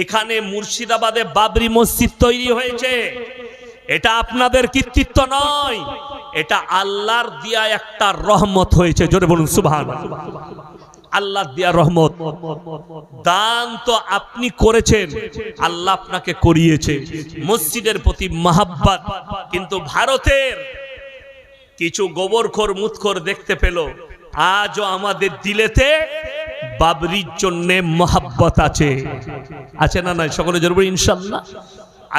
এখানে মুর্শিদাবাদে বাবরি মসজিদ তৈরি হয়েছে, এটা আপনাদের কৃতিত্ব নয়, এটা আল্লাহর দিয়া একটা রহমত হয়েছে। জোরে বলুন সুবহানাল্লাহ। আল্লাহ দিয়া রহমত। দান তো আপনি করেছেন, আল্লাহ আপনাকে করিয়েছে, মসজিদের প্রতি মহাব্বত। কিন্তু ভারতের কিছু গোবরখোর মুতখোর দেখতে পেল আজও আমাদের দিলেতে বাবরির জন্য মহাব্বত আছে, আছে না নাই? সকলে জোরে বলুন ইনশাআল্লাহ।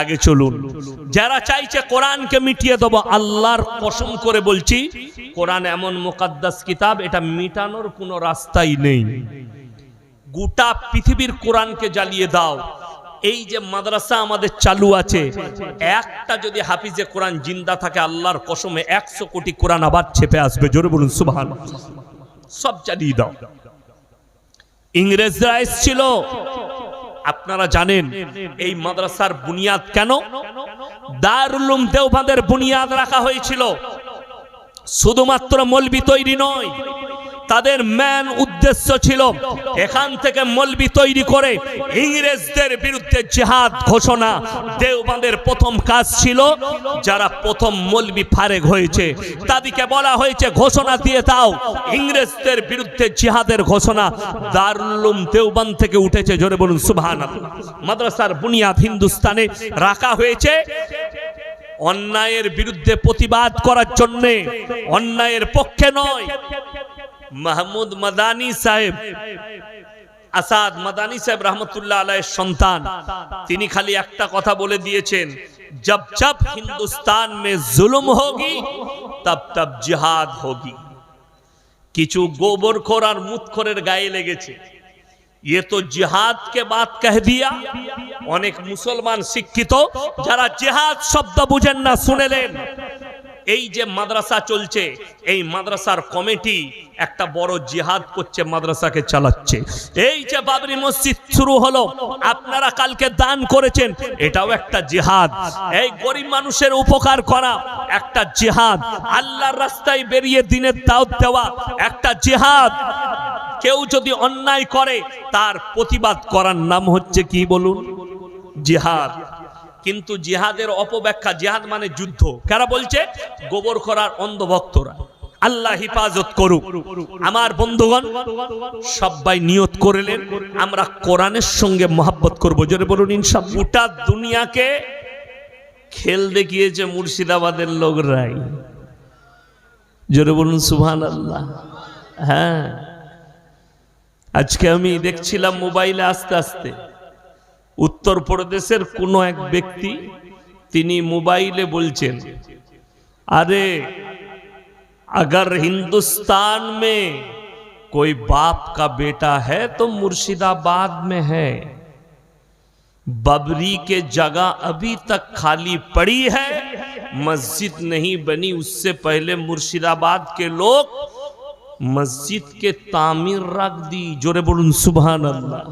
আগে চলুন। যারা চাইছে কোরআনকে মিটিয়ে দেব, আল্লাহর কসম করে বলছি, কোরআন এমন মুকাদ্দাস কিতাব, এটা মিটানোর কোনো রাস্তাই নেই। গোটা পৃথিবীর কোরআনকে জ্বালিয়ে দাও। এই যে মাদ্রাসা আমাদের চালু আছে, একটা যদি হাফিজে কোরআন জিন্দা থাকে, আল্লাহর কসমে 100 কোটি কোরআন আবার ছেপে আসবে। জোরে বলুন সুবহানাল্লাহ। সব জ্বালিয়ে দাও। ইংরেজরা এসেছিল, আপনারা জানেন এই মাদ্রাসার বুনিয়াদ কেন? দারুল উলুম দেওবন্দের বুনিয়াদ রাখা হয়েছিল শুধুমাত্র মৌলবি তৈরি নয়, তাদের মেন উদ্দেশ্য ছিল এখান থেকে মৌলবি তৈরি করে ইংরেজদের বিরুদ্ধে জিহাদ ঘোষণা। দেওবন্দের প্রথম কাজ ছিল, যারা প্রথম মৌলবি ফারেগ হয়েছে তাদেরকে বলা হয়েছে ঘোষণা দিয়ে দাও ইংরেজদের বিরুদ্ধে জিহাদের ঘোষণা। দারুল উলুম দেওবন্দ থেকে উঠেছে। জোরে বলুন সুবহানাল্লাহ। মাদ্রাসার বুনিয়াদ হিন্দুস্তানে রাখা হয়েছে অন্যায়ের বিরুদ্ধে প্রতিবাদ করার জন্য, অন্যায়ের পক্ষে নয়। মাহমুদ মাদানী সাহেব, আসাদ মাদানী সাহেব রহমতুল্লাহ আলাইহির সন্তান, তিনি খালি একটা কথা বলে দিয়েছেন, জব জব হিন্দুস্তান মে জুলুম হোগি তব তব জিহাদ হোগি। কিছু গোবরখোর আর মুতখোরের গায়ে লেগেছে, ये तो जिहाद के बात कह दिया। অনেক মুসলমান শিক্ষিত যারা জিহাদ শব্দ বুঝেন না, শুনেলেন এই যে মাদ্রাসা চলছে, এই মাদ্রাসার কমিটি একটা বড় জিহাদ করছে, মাদ্রাসাকে চালাচ্ছে। এই যে বাবরি মসজিদ শুরু হলো, আপনারা কালকে দান করেছেন, এটাও একটা জিহাদ। এই গরিব মানুষের উপকার করা একটা জিহাদ। আল্লাহর রাস্তায় বেরিয়ে দিনের দাওয়াত দেওয়া একটা জিহাদ। কেউ যদি অন্যায় করে তার প্রতিবাদ করার নাম হচ্ছে কি বলুন? জিহাদ। কিন্তু জিহাদের অপব্যাখ্যা, জিহাদ মানে যুদ্ধ। কারা বলছে? গোবরখোরার অন্ধভক্তরা। আল্লাহ হিফাজত করুক। আমার বন্ধুগণ, সবাই নিয়ত করলেন আমরা কোরআনের সঙ্গে মহব্বত করব। জোরে বলুন ইনশাআল্লাহ। গোটা দুনিয়াকে খেল দেখিয়েছে মুর্শিদাবাদের লোকরাই। জোরে বলুন সুবহানাল্লাহ। হ্যাঁ, আজকে আমি দেখছিলাম মোবাইলে আস্তে আস্তে उत्तर प्रदेशेर कोनो एक व्यक्ति तिनी मोबाइले बोलছেন, अरे अगर हिंदुस्तान में कोई बाप का बेटा है तो मुर्शिदाबाद में है। बबरी के जगह अभी तक खाली पड़ी है, मस्जिद नहीं बनी। उससे पहले मुर्शिदाबाद के लोग मस्जिद के तामीर रख दी। जोरे बोलुन सुभान अल्लाह।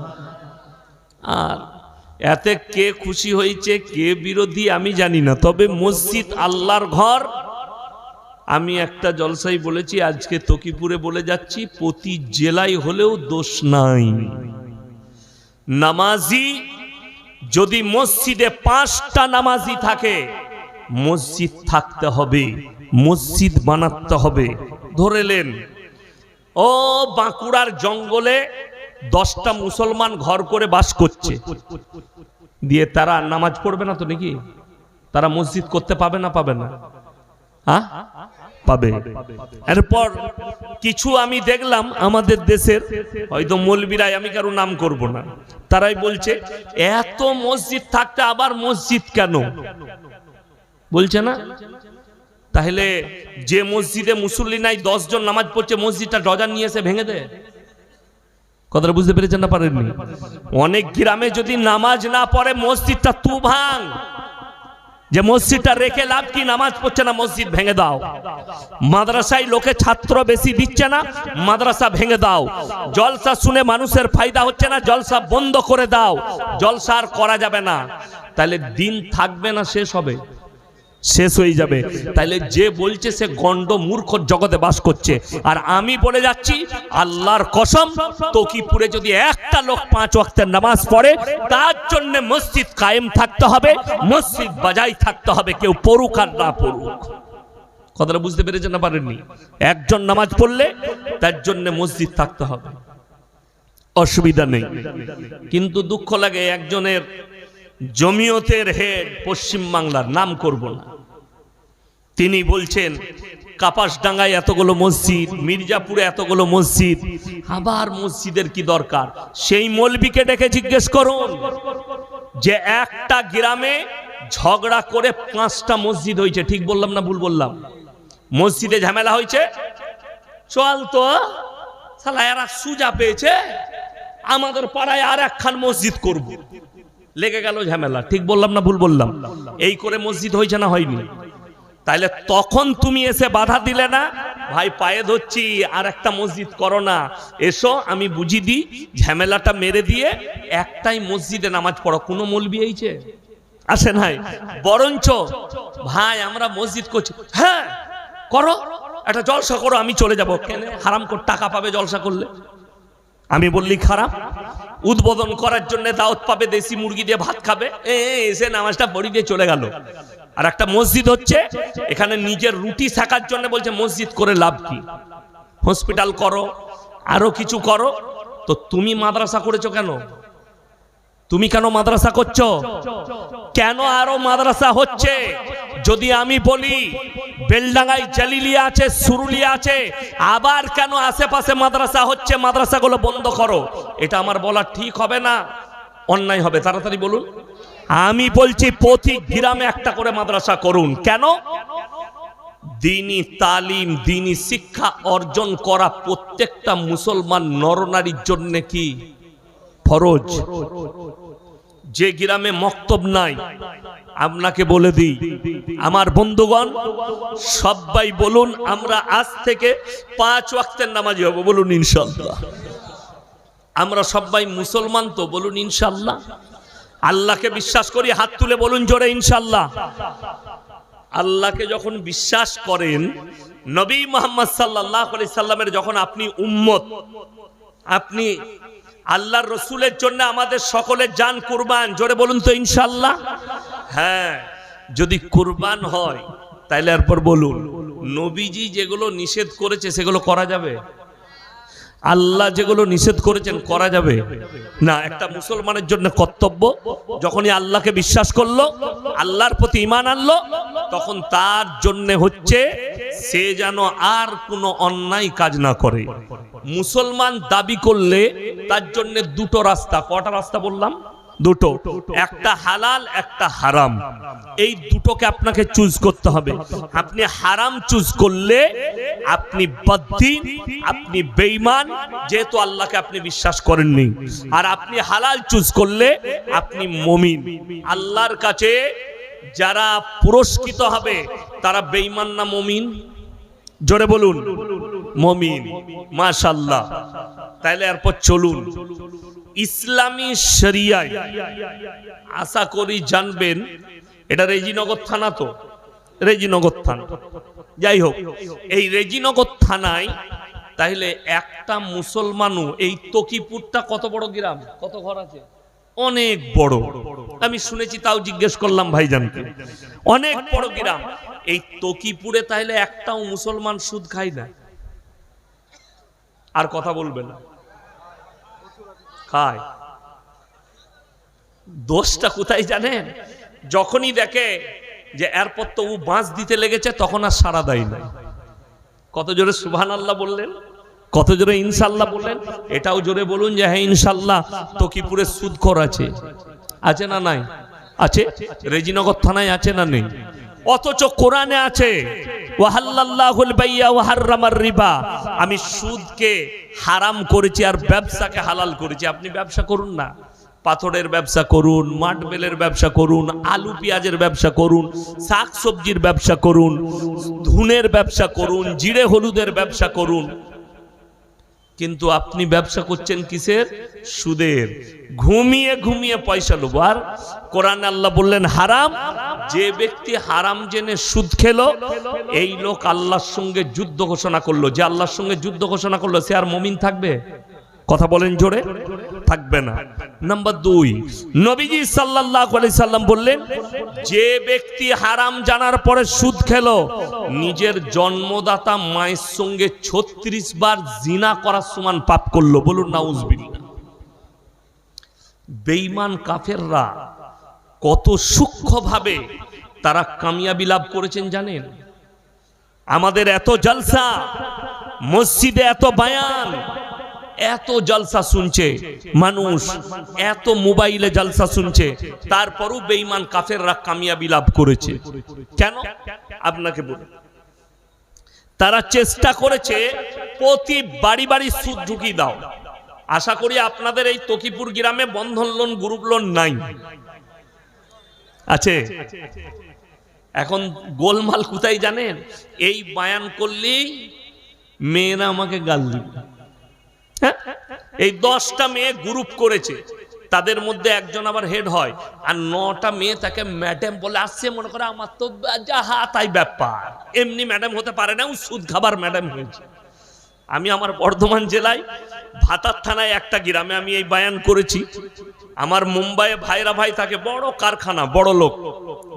এতে কে খুশি হয়েছে কে বিরোধী আমি জানি না, তবে মসজিদ আল্লাহর ঘর। আমি একটা জলসাই বলেছি, আজকে তকিপুরে বলে যাচ্ছি, প্রতি জেলায় হলেও দোষ নাই। নামাজি যদি মসজিদে 5টা নামাজি থাকে, মসজিদ থাকতে হবে, মসজিদ বানাতে হবে। ধরেলেন ও বাঁকুড়ার জঙ্গলে 10টা মুসলমান ঘর করে বাস করছে, দিয়ে তারা নামাজ পড়বে না তো নাকি? তারা মসজিদ করতে পাবে না? পাবে না? হ্যাঁ পাবে। এরপর কিছু আমি দেখলাম আমাদের দেশের হয়তো মৌলবীরাই, আমি কারো নাম করব না, তারাই বলছে এত মসজিদ থাকতে আবার মসজিদ কেন? বলছে না? তাহলে যে মসজিদে মুসল্লি নাই, 10 জন নামাজ পড়ছে, মসজিদটা ডজার নিয়ে এসে ভেঙে দেয়। কথাটা বুঝতে পেরেছেন না পারেননি? অনেক গ্রামে যদি নামাজ না পড়ে, মসজিদটা তু ভাঙ। যে মসজিদটা রেখে লাভ কি? নামাজ পড়ছে না, মসজিদ ভেঙে দাও। মাদ্রাসায় লোকে ছাত্র বেশি দিচ্ছে না, মাদ্রাসা ভেঙে দাও। জলসা শুনে মানুষের ফায়দা হচ্ছে না, জলসা বন্ধ করে দাও। জলসা আর করা যাবে না, তাহলে দিন থাকবে না, শেষ হবে। শেষ হয়ে যাবে। তাইলে যে বলছে সে গন্ড মূর্খ জগতে বাস করছে। আর আমি বলে যাচ্ছি আল্লাহর কসম, তকিপুরে যদি একটা লোক 5 ওয়াক্তের নামাজ পড়ে তার জন্য মসজিদ কায়েম থাকতে হবে, মসজিদ বাজাই থাকতে হবে, কেউ পড়ুক আর না পড়ুক। কথাটা বুঝতে পেরেছেন না পারেননি? একজন নামাজ পড়লে তার জন্য মসজিদ থাকতে হবে, অসুবিধা নেই। কিন্তু দুঃখ লাগে একজনের জমিয়তের হেড পশ্চিম বাংলার, নাম করব না, তিনি বলছেন কাপাসডাঙ্গায় এতগুলো মসজিদ, মির্জাপুরে এতগুলো মসজিদ, আবার মসজিদের কি দরকার? সেই মৌলবীকে ডেকে জিজ্ঞেস করুন যে একটা গ্রামে ঝগড়া করে 5টা মসজিদ হয়েছে, ঠিক বললাম না ভুল বললাম? মসজিদে ঝামেলা হয়েছে, চল তো শালা এরা সুজা পেয়েছে, আমাদের পাড়ায় আর একখান মসজিদ করব, লেগে গেল ঝামেলা, ঠিক বললাম না ভুল বললাম? এই করে মসজিদ হয়েছে না হয়নি? তাইলে তখন তুমি এসে বাধা দিলে না, ভাই পায়ে ধরছি আর একটা মসজিদ করো না, এসো আমি বুঝি দিই, ঝামেলাটা মেরে দিয়ে একটাই মসজিদে নামাজ পড়ো। কোনো মৌলবি এইছে আসে নাই, বরঞ্চ ভাই আমরা মসজিদ করছি, হ্যাঁ করো, একটা জলসা করো, আমি চলে যাবো। কেন? হারাম করে টাকা পাবে জলসা করলে। আমি বললি খারাপ? উদ্বোধন করার জন্য দাওয়াত পাবে, দেশি মুরগি দিয়ে ভাত খাবে, এসে নামাজটা পড়ি দিয়ে চলে গেল। আর একটা মসজিদ হচ্ছে এখানে নিজের রুটি শাকার জন্য বলছে মসজিদ করে লাভ কি? হসপিটাল করো, আরো কিছু করো। তো তুমি মাদ্রাসা করেছো কেন? তুমি কেন মাদ্রাসা করছো? কেন আরো মাদ্রাসা হচ্ছে? যদি আমি বলি বেলডাঙ্গায় জালিলিয়া আছে, সুরুলিয়া আছে, আবার কেন আশেপাশে মাদ্রাসা হচ্ছে, মাদ্রাসাগুলো বন্ধ করো, এটা আমার বলা ঠিক হবে না, অন্যায় হবে? তাড়াতাড়ি বলুন। আমি বলছি প্রতি গ্রামে একটা করে মাদ্রাসা করুন। কেন? দ্বীনি তালিম, দ্বীনি শিক্ষা অর্জন করা প্রত্যেকটা মুসলমান নরনারীর জন্য কি ফরজ। যে গ্রামে মক্তব নাই, আপনাকে বলে দিই আমার বন্ধুগণ, সবাই বলুন আমরা আজ থেকে 5 ওয়াক্তের নামাজি হব, বলুন ইনশাআল্লাহ। আমরা সবাই মুসলমান তো, বলুন ইনশাআল্লাহ। আল্লাহকে বিশ্বাস করি, হাত তুলে বলুন জোরে ইনশাআল্লাহ। আল্লাহকে যখন বিশ্বাস করেন, নবী মুহাম্মদ সাল্লাল্লাহু আলাইহি সাল্লামের যখন আপনি উম্মত, আপনি আল্লাহর রসুলের জন্য আমাদের সকলের জান কুরবান, জোরে বলুন তো ইনশাআল্লাহ। হ্যাঁ, যদি কুরবান হয় তাইলে এরপর বলুন নবীজি যেগুলো নিষেধ করেছে সেগুলো করা যাবে? আল্লাহ যেগুলো নিষেধ করেছেন করা যাবে না? একটা মুসলমানের জন্য কর্তব্য, যখনই আল্লাহকে বিশ্বাস করলো, আল্লাহর প্রতি ঈমান আনলো, তখন তার জন্য হচ্ছে সে যেন আর কোনো অন্যায় কাজ না করে। মুসলমান দাবি করলে তার জন্য দুটো রাস্তা। কটা রাস্তা বললাম? দুটো, একটা হালাল একটা হারাম। এই দুটোকে আপনাকে চুজ করতে হবে। আপনি হারাম চুজ করলে আপনি বদ্দীন, আপনি বেঈমান, যেহেতু আল্লাহকে আপনি বিশ্বাস করেননি। আর আপনি হালাল চুজ করলে আপনি মুমিন। আল্লাহর কাছে যারা পুরস্কৃত হবে তারা বেঈমান না মুমিন? জোরে বলুন মুমিন। মাশাআল্লাহ। তাইলে এরপর চলুন ইসলামী শরিয়ায়, আশা করি জানবেন, এটা রেজিনগর থানা তো, রেজিনগর থানা, যাই হোক, এই রেজিনগর থানায় তাহলে একটা মুসলমানও, এই তকিপুরটা কত বড় গ্রাম, কত ঘর আছে? অনেক বড়। আমি শুনেছি, তাও জিজ্ঞেস করলাম ভাইজানকে, অনেক বড় গ্রাম। এই তকিপুরে তাহলে একটাও মুসলমান সুদ খায় না? আর কথা বলবে না? খায়। দোষটা কোথায় জানেন? যখনই দেখে যে এরপর তো ও বাঁশ দিতে লেগেছে, তখন আর সাড়া দেয় না। কত জোরে সুবহানাল্লাহ বললেন, কত জোরে ইনশাআল্লাহ বললেন। এটাও জোরে বলুন যে হ্যাঁ ইনশাআল্লাহ তকিপুরে সুদখোর আছে। আছে না নাই? আছে। রেজিনগর থানায় আছে না নেই? অথচ কোরআনে আছে ওয়াহাল্লাল্লাহুল বাইয়া ওয়া হাররামার রিবা, আমি সুদকে হারাম করেছি আর ব্যবসাকে হালাল করেছি। আপনি ব্যবসা করুন না, পাথরের ব্যবসা করুন, মাটবেলের ব্যবসা করুন, আলু পেঁয়াজের ব্যবসা করুন, শাক সবজির ব্যবসা করুন, ধুনের ব্যবসা করুন, জিরে হলুদের ব্যবসা করুন। কিন্তু আপনি ব্যবসা করছেন কিসের? সুদের। ঘুমিয়ে ঘুমিয়ে পয়সা লোভ। আর কোরআন আল্লাহ বললেন হারাম। যে ব্যক্তি হারাম জেনে সুদ খেলো, এই লোক আল্লাহর সঙ্গে যুদ্ধ ঘোষণা করলো। যে আল্লাহর সঙ্গে যুদ্ধ ঘোষণা করলো সে আর মুমিন থাকবে? কথা বলেন জোরে, থাকবে না। নাম্বার 2, নবীজি সাল্লাল্লাহু আলাইহি সাল্লাম বললেন, যে ব্যক্তি হারাম জানার পরে সুদ খেলো, নিজের জন্মদাতা মায়ের সঙ্গে 36 বার জিনা করার সমান পাপ করলো। বলুন নাউজুবিল্লাহ। বেঈমান কাফেররা কত সূক্ষ্মভাবে তারা কামিয়াবি লাভ করেছেন জানেন? আমাদের এত জলসা, মসজিদে এত বায়ান, এত জলসা শুনছে মানুষ, এত মোবাইলে জলসা শুনছে, তারপরও বেঈমান কাফেররা কামিয়াবি লাভ করেছে। কেন? আপনাকে বলি, তারা চেষ্টা করেছে প্রতি বাড়ি বাড়ি সুদ ঢুকিয়ে দাও। আশা করি আপনাদের এই তকিপুর গ্রামে বন্ধন লোন, গ্রুপ লোন নাই, আছে? এখন গোলমাল কোথায় জানেন? এই বায়ান করলেই মেয়েরা আমাকে গাল দিবে। এই 10টা মেয়ে গ্রুপ করেছে, তাদের মধ্যে একজন আবার হেড হয়, আর 9টা মেয়ে তাকে ম্যাডাম বলে আসছে। মনে করে আমার তো যাহা তাই ব্যাপার, এমনি ম্যাডাম হতে পারে না, সুদ খাবার ম্যাডাম হয়েছে। আমি আমার বর্ধমান জেলায় ভাতার থানায় একটা গ্রামে আমি এই বায়ান করেছি। আমার মুম্বাইয়ে ভাইরা ভাই থাকে, বড় কারখানা, বড় লোক,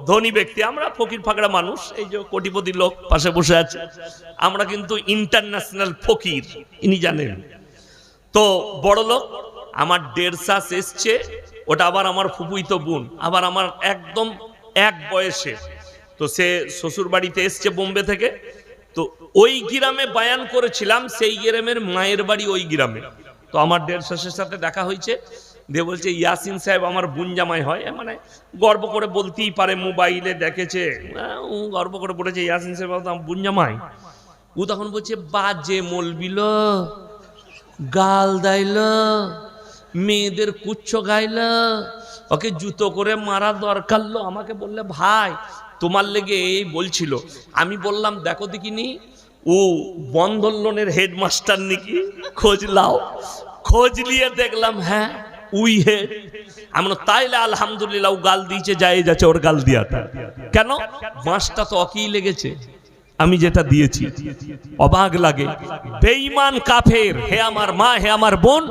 ধনী ব্যক্তি। আমরা ফকির ফাকড়া মানুষ, এই যে কোটিপতি লোক পাশে বসে আছে, আমরা কিন্তু ইন্টারন্যাশনাল ফকির, ইনি জানেন তো। বড় লোক, আমার 1.5 শ্বাস এসছে, ওটা আবার আমার ফুফুই তো বোন, আবার আমার একদম এক বয়সে। তো সে শ্বশুর বাড়িতে এসছে বোম্বে থেকে। তো ওই গ্রামে বায়ান করেছিলাম, সেই গ্রামের মায়ের বাড়ি ওই গ্রামে। তো আমার 1.5 শ্বাসের সাথে দেখা হয়েছে, দিয়ে বলছে ইয়াসিন সাহেব আমার বোন জামাই হয়। মানে গর্ব করে বলতেই পারে, মোবাইলে দেখেছে, গর্ব করে বলেছে ইয়াসিন সাহেব আমার বোন জামাই। ও তখন বলছে বাজে মলবিল, গাল দাইল, মেয়েদের কুচ্ছ গাইল, ওকে জুতো করে মারা দরকার। আমাকে বললে ভাই তোমার লেগে এই বলছিল। আমি বললাম দেখো দেখিনি, ও বন্ধন লোনের হেডমাস্টার নাকি, খোঁজ লাও। খোঁজ নিয়ে দেখলাম হ্যাঁ উই হেড। আমরা তাইলে আলহামদুলিল্লাহ, ও গাল দিয়েছে, যায় যাচ্ছে ওর গাল দিয়াটা। কেন? বাঁশটা তো অকেই লেগেছে, আমি যেটা দিয়েছি। অবাক লাগে। বেঈমান কাফের, হে আমার মা, হে আমার বোন,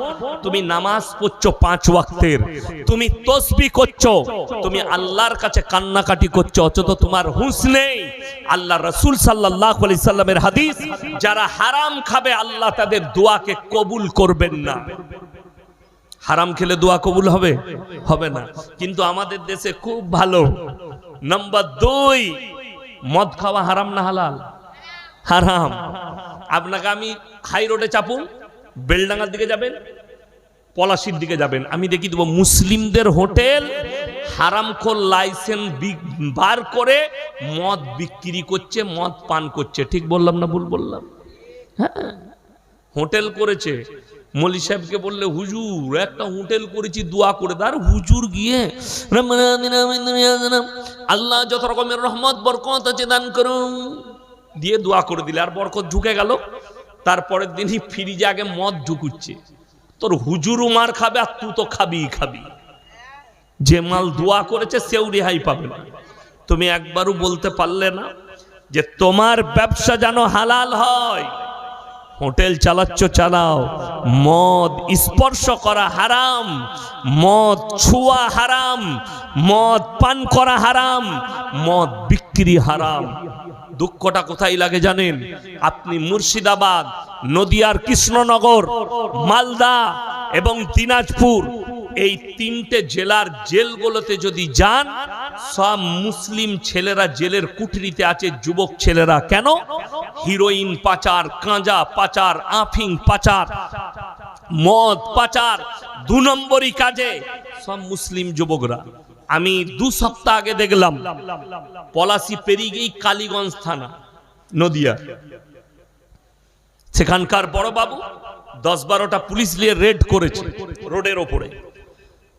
তুমি নামাজ পড়ছো 5 ওয়াক্তের, তুমি তাসবিহ করছো, তুমি আল্লাহর কাছে কান্নাকাটি করছো, অথচ তোমার হুঁশ নেই। আল্লাহ রাসূল সাল্লাল্লাহু আলাইহি সাল্লামের হাদিস, যারা হারাম খাবে আল্লাহ তাদের দোয়াকে কবুল করবেন না। হারাম খেলে দোয়া কবুল হবে? হবে না। কিন্তু আমাদের দেশে খুব ভালো। নাম্বার 2, মদ খাওয়া হারাম না হালাল? হারাম। আপনাকে আমি হাই রোডে চাপুন, বেলডাঙ্গার দিকে যাবেন, পলাশির দিকে যাবেন, আমি দেখি দেবো মুসলিমদের হোটেল হারামখোর লাইসেন্স বার করে মদ বিক্রি করছে, মদ পান করছে। ঠিক বললাম না ভুল বললাম? হ্যাঁ, হোটেল করেছে। মলি সাহেবকে বললে হুজুর একটা হোটেল করেছি, দোয়া করে দাও। হুজুর গিয়ে আল্লাহ যত রকমের রহমত বরকত আছে দান করুন দিয়ে দোয়া করে দিলে, আর বরকত ঢুকে গেল। তারপরের দিনই ফ্রিজে আগে মদ ঢুকুচ্ছে। তোর হুজুরও মার খাবে, আর তুই তো খাবি খাবি। যে মাল দোয়া করেছে সেও রেহাই পাবে না। তুমি একবারও বলতে পারলে না যে তোমার ব্যবসা যেন হালাল হয়। হোটেল চালাচ্ছ চালাও, মদ স্পর্শ করা হারাম, মদ ছুয়া হারাম, মদ পান করা হারাম, মদ বিক্রি হারাম। দুঃখটা কোথায় লাগে জানেন? আপনি মুর্শিদাবাদ, নদিয়ার কৃষ্ণনগর, মালদা এবং দিনাজপুর, এই 3টে জেলার জেলগুলোতে যদি যান, সব মুসলিম ছেলেরা জেলের কুঠরিতে আছে, যুবক ছেলেরা। কেন? হিরোইন পাচার, গাঁজা পাচার, আফিং পাচার, মদ পাচার, 2 নম্বরই কাজে সব মুসলিম যুবকরা। আমি 2 সপ্তাহ আগে দেখলাম পলাশি পেরিয়েই কালীগঞ্জ থানা, নদিয়া, সেখানকার বড় বাবু 10-12টা পুলিশ নিয়ে রেড করেছে রোডের ওপরে।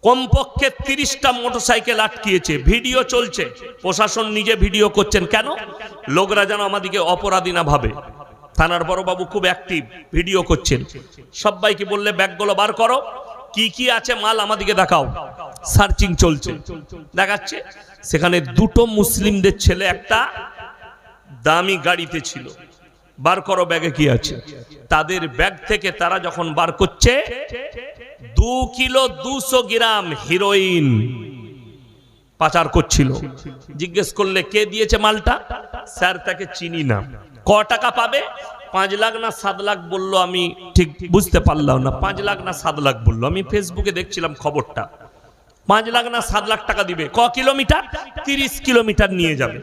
কমপক্ষে 30টা মোটরসাইকেল আটকিয়েছে, ভিডিও চলছে, প্রশাসন নিজে ভিডিও করছেন। কেন? লোকরা যেন আমাদেরকে অপরাধী না ভাবে। থানার বড়বাবু খুব অ্যাক্টিভ, ভিডিও করছেন। সবাইকে বললে ব্যাগগুলো বার করো, কি কি আছে মাল আমাদেরকে দেখাও। সার্চিং চলছে, দেখাচ্ছে সেখানে দুটো মুসলিমদের ছেলে একটা দামি গাড়িতে ছিল। বার করো ব্যাগে কি আছে। তাদের ব্যাগ থেকে তারা যখন বার করছে 2 কিলো 200 গ্রাম হিরোইন পাচার করছিল। জিজ্ঞেস করলে কে দিয়েছে মালটা, স্যার তাকে চিনি না। ক টাকা পাবে, 5 লাখ না 7 লাখ বললো, আমি ঠিক বুঝতে পারলাম না। 5 লাখ না 7 লাখ বললো, আমি ফেসবুকে দেখছিলাম খবরটা। 5 লাখ না 7 লাখ টাকা দিবে। ক কিলোমিটার, 30 কিলোমিটার নিয়ে যাবে।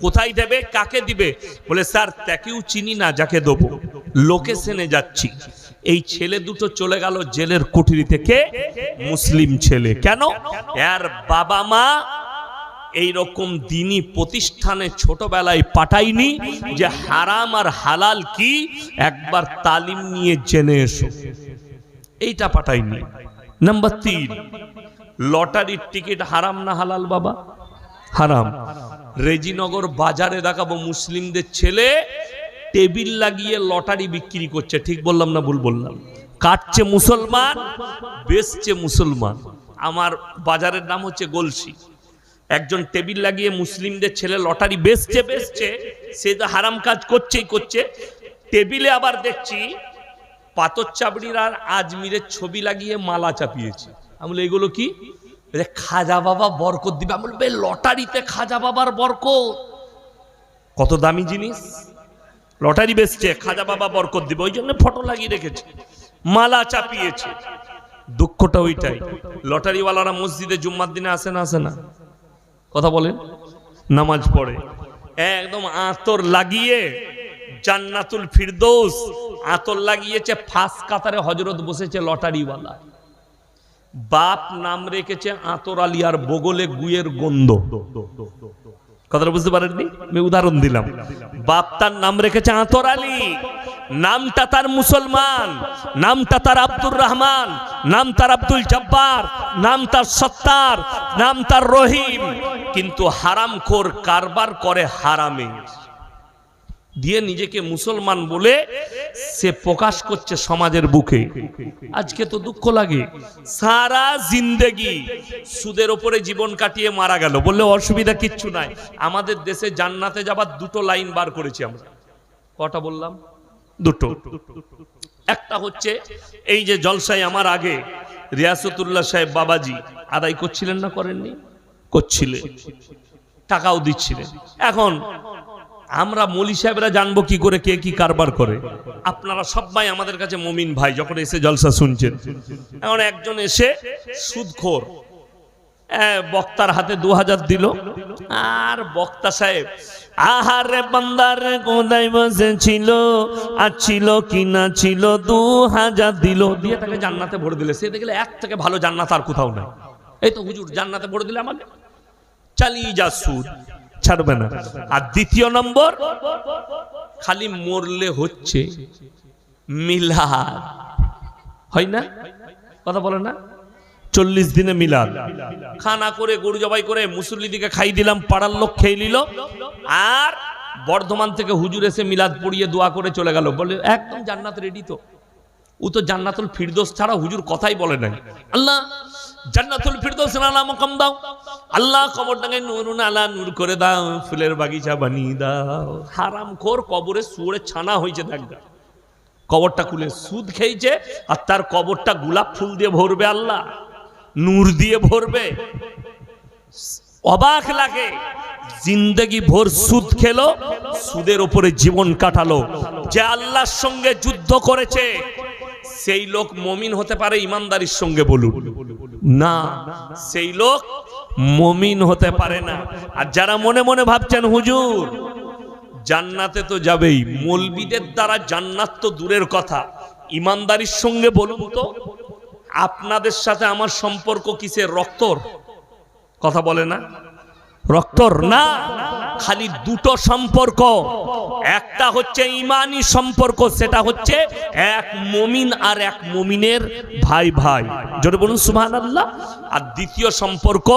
কোথায় দেবে, কাকে দিবে, বলে স্যার তাকেও চিনি না, যাকে দেবো লোকেশনে যাচ্ছি। এই ছেলে দুটো চলে গেল জেলের কুঠরি থেকে, মুসলিম ছেলে। কেন, এর বাবা মা এই রকম দিনী প্রতিষ্ঠানে ছোটবেলায় পাঠায়নি যে হারাম আর হালাল কি একবার তালিম নিয়ে জেনে এসো, এইটা পাঠায়নি। নাম্বার 3, লটারির টিকিট হারাম না হালাল বাবা? হারাম। রেজিনগর বাজারে দেখাবো মুসলিমদের ছেলে টেবিল লাগিয়ে লটারি বিক্রি করছে। ঠিক বললাম না ভুল বললাম? কাটছে মুসলমান, বেচছে মুসলমান। আমার বাজারের নাম হচ্ছে গলসি। একজন টেবিল লাগিয়ে মুসলিমদের ছেলে লটারি বেচছে, সে তো হারাম কাজ করছেই করছে। টেবিলে আবার দেখছি পাথর চাবড়ির আর আজমিরের ছবি লাগিয়ে মালা চাপিয়েছে। আমি বলি এগুলো কি? খাজা বাবা বরকত দিবে। আমি বলবে লটারিতে খাজা বাবার বরকত, কত দামি জিনিস। লটারি বেচছে, খাজা বাবা বরকত দিবে, ওই জন্য ফটো লাগিয়ে রেখেছে, মালা চাপিয়েছে। দুঃখটা ওইটাই, লটারিওয়ালারা মসজিদে জুম্মার দিনে আসে না, আসে না? কথা বলেন, নামাজ পড়ে একদম আতর লাগিয়ে, জান্নাতুল ফিরদৌস আতর লাগিয়েছে, ফার্স্ট কাতারে হযরত বসেছে লটারিওয়ালা। বাপ নাম রেখেছে আতর আলী, আর বগলে গুয়ের গন্ধ। কথাটা বুঝতে পারেননি? আমি উদাহরণ দিলাম। বাপ তার নাম রেখেছে আতর আলী, নামটা তার মুসলমান, নামটা তার আব্দুর রহমান, নাম তার আব্দুল জব্বার, নাম তার সত্তার, নাম তার রহিম, কিন্তু হারামখোর কারবার করে হারামে দিয়ে নিজেকে মুসলমান বলে সে প্রকাশ করছে সমাজের বুকে। আজকে তো দুঃখ লাগে, সারা জিন্দেগি সুদের উপরে জীবন কাটিয়ে মারা গেল, বললে অসুবিধা কিচ্ছু নাই। আমাদের দেশে জান্নাতে যাবার 2টো লাইন বার করেছি আমরা। কটা বললাম? 2টো। একটা হচ্ছে এই যে জলসায় আমার আগে রিয়াসতুল্লাহ সাহেব বাবাজি আদায় করছিলেন না, করেননি? করছিলেন, টাকাও দিচ্ছিলেন। এখন আমরা মৌলী সাহেবরা জানবো কি করে কে কি কারবার করে? আপনারা সবাই আমাদের কাছে মুমিন ভাই, যখন এসে জলসা শুনছেন। এখন একজন এসে সুদখোর বক্তার হাতে 2000 দিল, আর বক্তা সাহেব আহারে বান্দার কোথায় বসেছিল, আর ছিল কিনা ছিল 2000 দিল, দিয়ে তাকে জান্নাতে ভরে দিলে। সে দেখলে এর থেকে ভালো জান্নাত আর কোথাও নাই। এই তো হুজুর জান্নাতে ভরে দিলে আমাকে, চালিয়ে যা, সুদ ছাড়বে না। আর দ্বিতীয় নম্বর, খালি মরলে হচ্ছে মিলাদ, হয় না? কথা বলে না? 40 দিনে মিলাদ খানা করে, গরু জবাই করে মুসল্লিদিকে খাই দিলাম, পাড়ার লোক খেয়ে নিল, আর বর্ধমান থেকে হুজুর এসে মিলাদ পড়িয়ে দোয়া করে চলে গেল, বলে একদম জান্নাত রেডি। তো ও তো জান্নাতুল ফিরদৌস ছাড়া হুজুর কথাই বলে নাই। আল্লাহ জান্নাতুল ফিরদৌস আলা মাকাম দাও, আল্লাহ কবরটাকে নূরুন আলা নূর করে দাও, ফুলের বাগিচা বানিয়ে দাও। হারামখোর কবরে সুরে ছানা হয়েছে, দেখবে কবরটা খুলে সুদ খেয়েছে, আর তার কবরটা গোলাপ ফুল দিয়ে ভরবে, আল্লাহ নূর দিয়ে ভরবে। অবাক লাগে, জিন্দগি ভোর সুদ খেলো, সুদের উপরে জীবন কাটালো। যে আল্লাহর সঙ্গে যুদ্ধ করেছে সেই লোক মুমিন হতে পারে ইমানদারির সঙ্গে? বলুন না, সেই লোক মুমিন হতে পারে না। আর যারা মনে মনে ভাবছেন হুজুর জান্নাতে তো যাবেই, মৌলবীদের দ্বারা জান্নাত তো দূরের কথা, ইমানদারির সঙ্গে বলুন তো আপনাদের সাথে আমার সম্পর্ক কিসের? রক্তর? কথা বলে না? রক্তর না, খালি দুটো সম্পর্ক, একটা হচ্ছে ঈমানি সম্পর্ক, সেটা হচ্ছে এক মুমিন আর এক মুমিনের ভাই ভাই, জোরে বলুন সুবহানাল্লাহ। আর দ্বিতীয় সম্পর্ক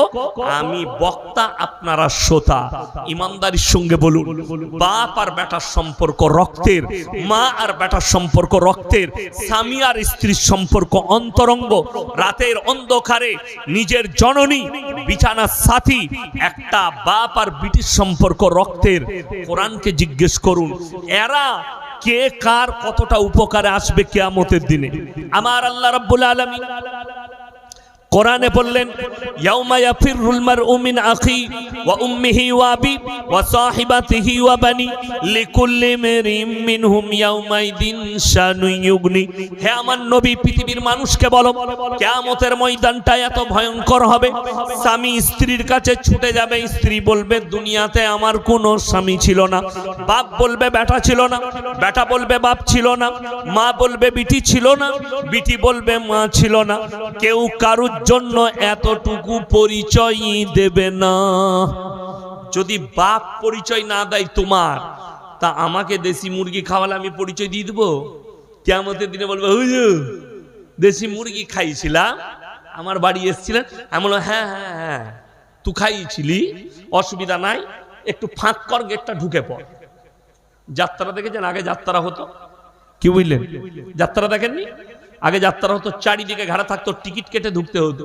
আমি বক্তা আপনারা শ্রোতা, ইমানদারির সঙ্গে বলুন, বাপ আর বেটার সম্পর্ক রক্তের, মা আর বেটার সম্পর্ক রক্তের, স্বামী আর স্ত্রীর সম্পর্ক অন্তরঙ্গ, রাতের অন্ধকারে নিজের জননী বিছানার সাথী, একটা বাপ আর বিটির সম্পর্ক রক্তের। কোরআনকে জিজ্ঞেস করুন এরা কে কার কতটা উপকারে আসবে কিয়ামতের দিনে। আমার আল্লাহ রাব্বুল আলামিন কোরআনে বললেন ইয়াউমা ইয়াফিরুল মারউ মিন আখি ওয়া উম্মিহি ওয়া আবি ওয়া সাহিবাতিহি ওয়া বানি লিকুল্লি ইমরিম মিনহুম ইয়াউমাইদিন শানু ইউগনি। হে আমার নবী, পৃথিবীর মানুষকে বলো কিয়ামতের ময়দানটা এত ভয়ঙ্কর হবে, স্বামী স্ত্রীর কাছে ছুটে যাবে, স্ত্রী বলবে দুনিয়াতে আমার কোনো স্বামী ছিল না, বাপ বলবে বেটা ছিল না, বেটা বলবে বাপ ছিল না, মা বলবে বিটি ছিল না, বিটি বলবে মা ছিল না, কেউ কারুর জন্য এতটুকু পরিচয় দেবে না। যদি বাপ পরিচয় না দেয় তোমার, তা আমাকে দেশি মুরগি খাওয়ালে আমি পরিচয় দিয়ে দেবো? কিয়ামতের দিনে বলবে হুজুর দেশি মুরগি খাইছিলাম, আমার বাড়ি এসেছিলেন, আমি বললাম হ্যাঁ হ্যাঁ হ্যাঁ তুই খাইছিলি, অসুবিধা নাই, একটু ফাঁক কর, গেটটা ঢুকে পড়। যাত্রা দেখেছেন? আগে যাত্রা হতো, কি বুঝলেন? যাত্রা দেখেননি? আগে যাত্রা হতো, চারিদিকে ঘাড়া থাকতো, টিকিট কেটে ঢুকতে হতো।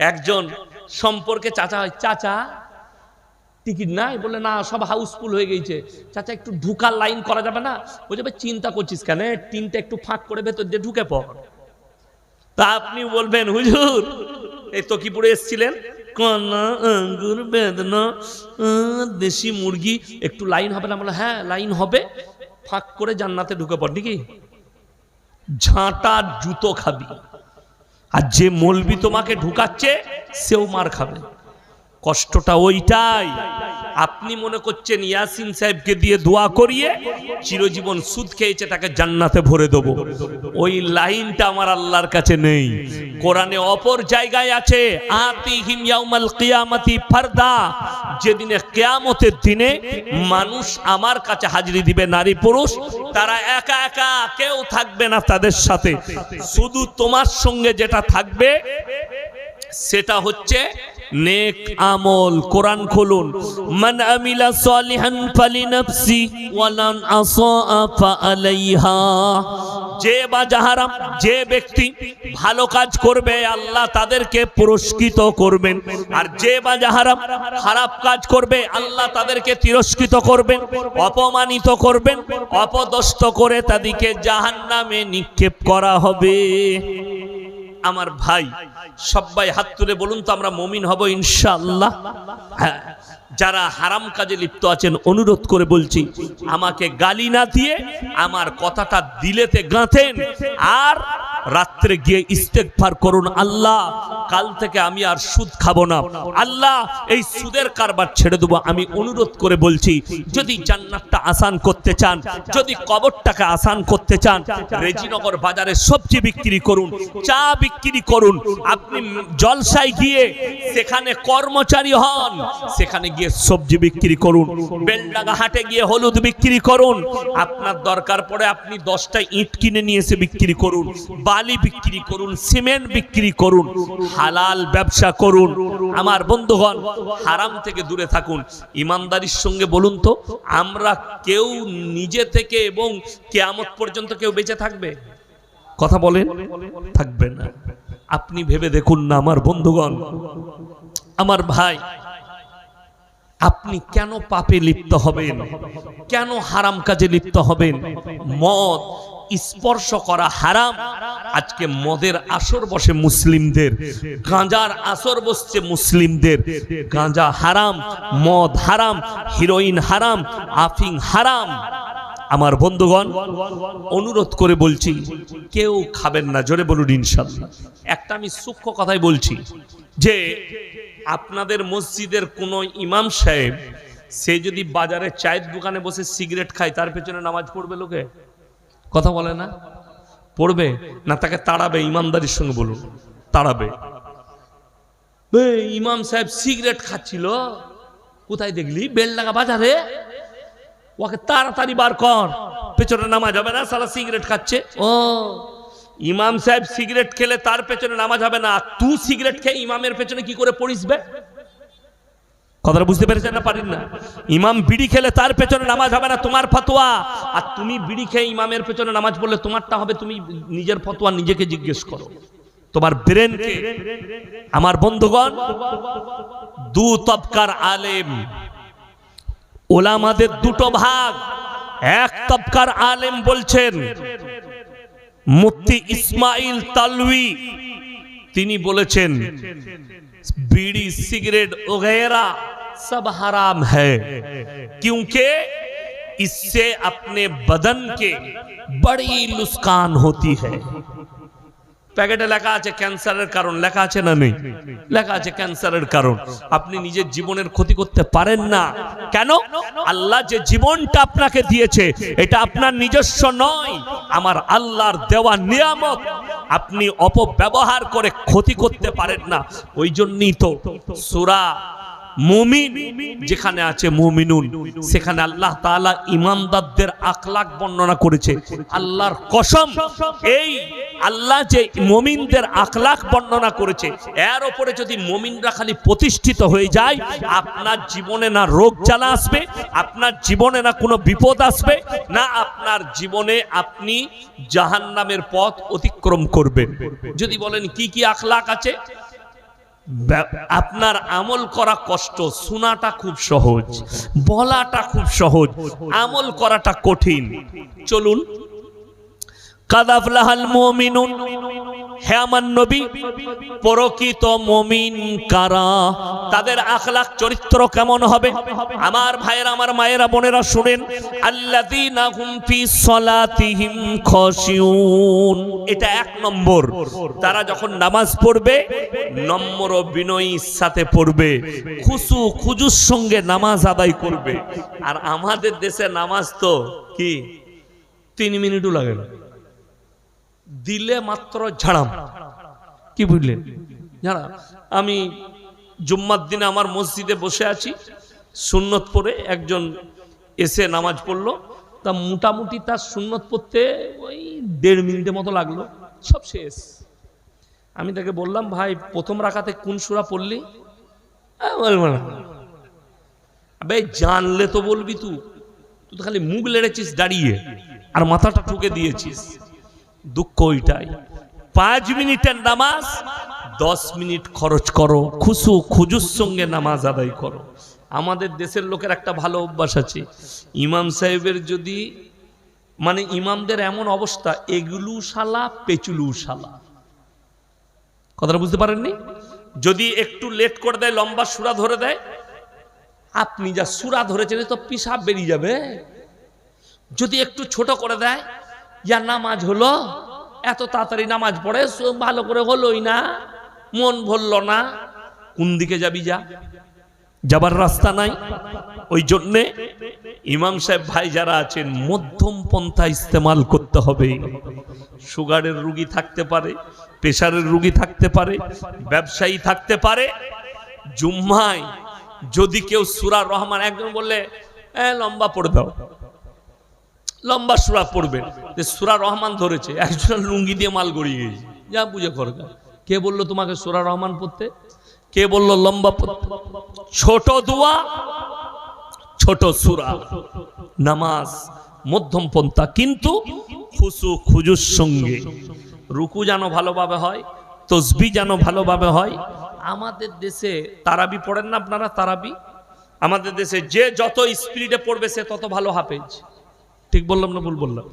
একজন সম্পর্কে চাচা হয়, চাচা টিকিট নাই? বলে না, সব হাউসফুল হয়ে গেছে। চাচা একটু ঢুকার লাইন করা যাবে না? বলছে চিন্তা করছিস কেন, টিনটা একটু ফাঁক করে ভেতর দিয়ে ঢুকে পড়। তা আপনি বলবেন হুজুর এই তকিপুরে এসেছিলেন, কলা আঙ্গুর বেদনা দেশি মুরগি, একটু লাইন হবে না? বলে হ্যাঁ লাইন হবে, ফাঁক করে জান্নাতে ঢুকে পড়। নাকি ঝাঁটা জুতো খাবি, আর যে মৌলবি তোমাকে ঢুকাচ্ছে সেও মার খাবে। কষ্টটা ওইটাই। আপনি মনে করছেন ইয়াসিন সাহেবকে দিয়ে দোয়া করিয়ে চিরজীবন সুদ খেয়েছে, তাকে জান্নাতে ভরে দেবো, ওই লাইনটা আমার আল্লাহর কাছে নেই। কোরআনে অপর জায়গায় আছে আতিহিম ইয়াউমাল কিয়ামাতি ফারদা, যেদিনে কিয়ামতের দিনে মানুষ আমার কাছে হাজিরি দিবে, নারী পুরুষ, তারা একা একা, কেউ থাকবে না তাদের সাথে। শুধু তোমার সঙ্গে যেটা থাকবে সেটা হচ্ছে নেক আমল। কোরআন খুলুন, মান আমিলা সালিহান ফালিনাফসি ওয়া মান আসা ফাআলাইহা। যে বা যাহারা, যে ব্যক্তি ভালো কাজ করবে আল্লাহ তাদেরকে পুরস্কৃত করবেন, আর যে বা যাহারা খারাপ কাজ করবে আল্লাহ তাদেরকে তিরস্কৃত করবেন, অপমানিত করবেন, অপদস্থ করে তাদেরকে জাহান্নামে নিক্ষেপ করা হবে। আমার ভাই সবাই হাত তুলে বলুন তো আমরা মুমিন হব ইনশাআল্লাহ? হ্যাঁ। যারা হারাম কাজে লিপ্ত আছেন অনুরোধ করে বলছি, আমাকে গালি না দিয়ে আমার কথাটা দিলেতে গাঁথেন, আর রাত্রে গিয়ে ইস্তেগফার করুন, আল্লাহ কাল থেকে আমি আর সুদ খাবো না, আল্লাহ এই সুদের কারবার ছেড়ে দেবো। আমি অনুরোধ করে বলছি, যদি জান্নাতটা আসান করতে চান, যদি কবরটাকে আসান করতে চান, রেজিনগর বাজারে সবজি বিক্রি করুন, চা বিক্রি করুন, আপনি জলসায় গিয়ে সেখানে কর্মচারী হন, সেখানে গিয়ে সবজি বিক্রি করুন, বেলডাঙ্গা হাটে গিয়ে হলুদ বিক্রি করুন, আপনার দরকার পড়ে আপনি 10টা ইট কিনে নিয়ে এসে বিক্রি করুন, বালি বিক্রি করুন, সিমেন্ট বিক্রি করুন, হালাল ব্যবসা করুন। আমার বন্ধুগণ, হারাম থেকে দূরে থাকুন। ইমানদারির সঙ্গে বলুন তো, আমরা কেউ নিজে থেকে এবং কিয়ামত পর্যন্ত কেউ বেঁচে থাকবে? কথা বলেন, থাকবে না। আপনি ভেবে দেখুন না আমার বন্ধুগণ, আমার ভাই, আপনি কেন পাপে লিপ্ত হবেন? কেন হারাম কাজে লিপ্ত হবেন? মদ স্পর্শ করা হারাম। আজকে মদের আসর বসে মুসলিমদের, গাঁজার আসর বসছে মুসলিমদের। গাঁজা হারাম, মদ হারাম, হিরোইন হারাম, আফিং হারাম। আমার বন্ধুগণ, অনুরোধ করে বলছি, কেউ খাবেন না, জোরে বলুন ইনশাআল্লাহ। একটা আমি সূক্ষ্ম কথাই বলছি, যে আপনাদের মসজিদের কোন ইমাম সাহেব সে যদি বাজারে চায়ের দোকানে বসে সিগারেট খায়, তার পেছনে নামাজ পড়বে লোকে? কথা বলে না? পড়বে না? তাকে তাড়াবে? ইমানদারির সঙ্গে বলুন, তাড়াবে। ইমাম সাহেব সিগারেট খাচ্ছিল, কোথায় দেখলি? বেলডাঙ্গা বাজারে। ওকে তাড়াতাড়ি বার কর, পেছনে নামাজ হবে না, সালা সিগারেট খাচ্ছে। ও ইমাম সাহেব সিগারেট খেলে তার পেছনে নামাজ হবে না, তুই সিগারেট খেয়ে ইমামের পেছনে কি করে পড়িস বে? কথাটা বুঝতে পেরেছেন না? পারেন না? ইমাম বিড়ি খেলে তার পেছনে নামাজ হবে না, তোমার ফতোয়া। আর তুমি বিড়ি খেয়ে ইমামের পেছনে নামাজ পড়লে তোমারটা হবে। তুমি নিজের ফতোয়া নিজেকে জিজ্ঞেস করো, তোমার ব্রেনকে। আমার বন্ধুগণ, দু তবকার আলেম, ওলামাদের দুটো ভাগ। এক তবকার আলেম বলছেন, মুফতি ইসমাইল তালওয়ি, তিনি বলেছেন बीड़ी सिगरेट वगैरह सब हराम है, क्योंकि इससे अपने बदन के बड़ी नुकसान होती है। প্যাকেটে লেখা আছে ক্যান্সারের কারণ, লেখা আছে না নেই? লেখা আছে ক্যান্সারের কারণ। আপনি নিজের জীবনের ক্ষতি করতে পারেন না। কেন? আল্লাহ যে জীবনটা আপনাকে দিয়েছে এটা আপনার নিজস্ব নয়, আমার আল্লাহর দেওয়া নিয়ামত। আপনি অপব্যবহার করে ক্ষতি করতে পারেন না। ওই জন্যই তো সূরা মুমিন যেখানে আছে মুমিনুন, সেখানে আল্লাহ তাআলা ঈমানদারদের আখলাক বর্ণনা করেছে। আল্লাহর কসম, এই আল্লাহ যে মুমিনদের আখলাক বর্ণনা করেছে, এর উপরে যদি মুমিনরা খালি প্রতিষ্ঠিত হয়ে যায়, আপনার জীবনে না রোগ জ্বালা আসবে, আপনার জীবনে না কোনো বিপদ আসবে, না আপনার জীবনে আপনি জাহান্নামের পথ অতিক্রম করবেন। যদি বলেন কি কি আখলাক আছে, আপনার আমল করা কষ্ট, শোনাটা খুব সহজ, বলাটা খুব সহজ, আমল করাটা কঠিন। চলুন, কাদ আফলাহাল মুমিনুন, হে আমার নবী, প্রকৃত মুমিন কারা, তাদের আখলাক চরিত্র কেমন হবে? আমার ভাইয়েরা, আমার মায়েরা, বোনেরা শুনেন, আল্লাযীনা হুম ফি সলাতিহিম খাশিউন, এটা এক নম্বর। তারা যখন নামাজ পড়বে নম্র বিনয়ীর সাথে পড়বে, খুশু খুজুর সঙ্গে নামাজ আদায় করবে। আর আমাদের দেশে নামাজ তো কি 3 মিনিটও লাগে না, দিলে মাত্র ঝাড়াম। কি বুঝলেন? ঝাড়াম। আমি জুম্মার দিনে আমার মসজিদে বসে আছি, সুন্নত পড়ে একজন এসে নামাজ পড়লো। তা মোটামুটি তার সুন্নত পড়তে ওই 1.5 মিনিটের মতো লাগলো, সব শেষ। আমি তাকে বললাম, ভাই প্রথম রাকাতে কোন সূরা পড়লি? বলবো না। ভাই জানলে তো বলবি, তুই তো খালি মুখ লেড়েছিস দাঁড়িয়ে আর মাথাটা ঠুকে দিয়েছিস। দুঃখ ওইটাই। 5 মিনিটের নামাজ 10 মিনিট খরচ করো, খুশু খুজুর সঙ্গে নামাজ আদায় করো। আমাদের দেশের লোকের একটা ভালো অভ্যাস আছে, ইমাম সাহেবের যদি মানে ইমামদের এমন অবস্থা, এগুলু শালা পেচুলু শালা। কথাটা বুঝতে পারেননি? যদি একটু লেট করে দেয়, লম্বা সূরা ধরে দেয়, আপনি যা সূরা ধরেছেন তো পিসাব বেরিয়ে যাবে। যদি একটু ছোট করে দেয়, ইয়া নামাজ হলো, এত তাড়াতাড়ি নামাজ পড়ে, ভালো করে হলোই না, মন ভরল না, কোন দিকে যাবি? যা, যাবার রাস্তা নাই। ওই জন্যে ইমাম সাহেব ভাই যারা আছেন, মধ্যম পন্থা ইস্তেমাল করতে হবে। সুগারের রোগী থাকতে পারে, প্রেসারের রোগী থাকতে পারে, ব্যবসায়ী থাকতে পারে। জুম্মায় যদি কেউ সূরা রহমান, একজন বললে লম্বা পড়ে দাও, লম্বা সূরা পড়বেন, সূরা রহমান ধরেছে, একজন লুঙ্গি দিয়ে মাল গড়িয়ে গেছে, যা বুঝে করবে। কে বললো তোমাকে সূরা রহমান পড়তে? কে বললো লম্বা পড়তে? ছোট দোয়া, ছোট সূরা, নামাজ মধ্যম পন্থা, কিন্তু খুশু খুজুর সঙ্গে। রুকু যেন ভালোভাবে হয়, তসবিহ যেন ভালোভাবে হয়। আমাদের দেশে তারাবি পড়েন না আপনারা? তারাবি আমাদের দেশে যে যত স্পিডে পড়বে সে তত ভালো হাফেজ। ঠিক বললাম না ভুল বললাম?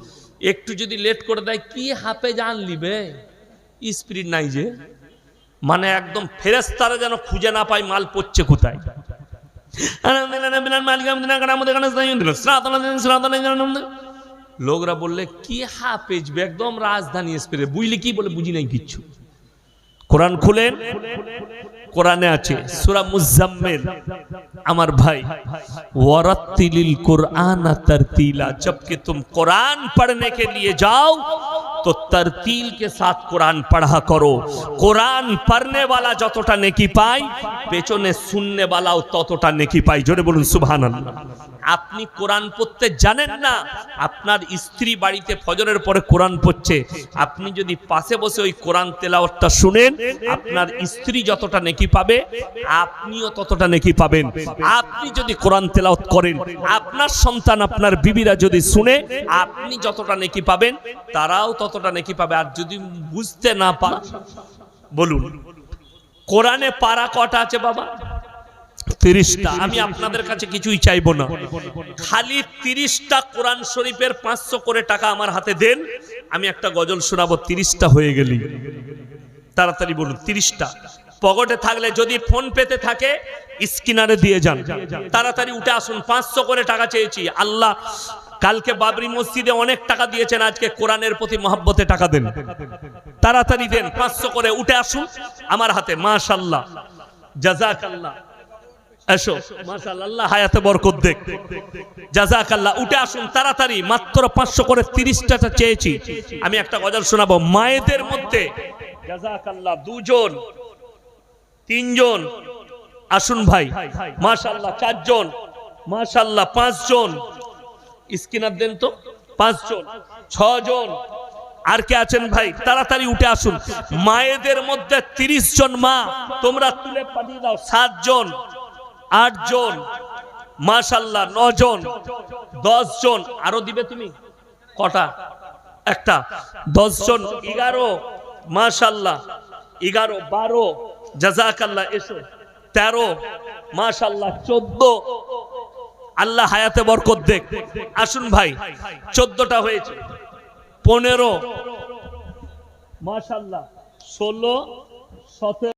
একটু যদি লেট করে দেয়, কি হাফেজ আনলিবে, স্পিড নাই যে, মানে একদম ফেরেশতারা যেন খুঁজে না পায় মাল পড়ছে কোথায়। লোকরা বললে কি হাফেজ, একদম রাজধানী স্পিডে, বুঝলি কি বলে? বুঝি নাই কিচ্ছু। কোরআন খুলেন, কোরআনে আছে সূরা মুজাম্মিল। আমার भाई वरत्तिलिल कुरआन तरतीला, जबकि तुम कुरान पढ़ने के लिए जाओ तो तरतील के साथ कुरान पढ़ा करो। कुरान पढ़ने वाला যতটা নেকি পায় পেছনে শুননে वालाও ততটা নেকি পায়। জোরে বলুন সুবহানাল্লাহ। আপনি কোরআন পড়তে জানেন না, আপনার স্ত্রী বাড়িতে ফজরের পরে কোরআন পড়ছে, আপনি যদি পাশে বসে ওই কোরআন তেলাওয়াতটা শুনেন, আপনার স্ত্রী যতটা নেকি পাবে আপনিও ততটা নেকি পাবেন। আপনি যদি কোরআন তেলাওয়াত করেন, আপনার সন্তান আপনার বিবিরা যদি শুনে, আপনি যতটা নেকি পাবেন তারাও ততটা নেকি পাবে। আর যদি বুঝতে না পারে, বলুন কোরআনে পারা কটা আছে বাবা? 30টা। আমি আপনাদের কাছে কিছুই চাইবো না, খালি 30টা কোরআন শরীফের 500 করে টাকা আমার হাতে দেন, আমি একটা গজল শোনাবো। 30টা হয়ে গেলি তাড়াতাড়ি বলুন। 30টা পকেটে থাকলে, যদি ফোন পেতে থাকে স্ক্রিনারে দিয়ে যান, তাড়াতাড়ি উঠে আসুন। 500 করে টাকা চেয়েছি। আল্লাহ কালকে বাবরি মসজিদে অনেক টাকা দিয়েছেন, আজকে কোরআনের প্রতি মহব্বতে টাকা দেন, তাড়াতাড়ি দেন। 500 করে উঠে আসুন আমার হাতে। মাশাআল্লাহ, জাযাকাল্লাহ। এসো, মাশাআল্লাহ, আল্লাহ হায়াতে বরকত দেখ। জাযাকাল্লাহ। উঠে আসুন তাড়াতাড়ি। মাত্র 500 করে 30টা চেয়েছি। আমি একটা গজল শোনাবো মায়েদের মধ্যে। জাযাকাল্লাহ। 2 জন 3 জন আসুন ভাই। মাশাআল্লাহ। 4 জন মাশাআল্লাহ। 5 জন স্ক্রিনার দেন তো। 5 জন 6 জন। আর কে আছেন ভাই? তাড়াতাড়ি উঠে আসুন। মায়েদের মধ্যে 30 জন মা তোমরা তুলে পাঠিয়ে দাও। 7 জন 8 জন মাশাআল্লাহ। 9 জন 10 জন। আরো দিবে তুমি কটা? একটা। 10 জন 11 মাশাআল্লাহ। 11 12 জাযাকাল্লাহ। এসো 13 মাশাআল্লাহ। 14 আল্লাহ হায়াতে বরকত দেখ। আসুন ভাই। 14টা হয়েছে। 15 মাশাআল্লাহ। 16 17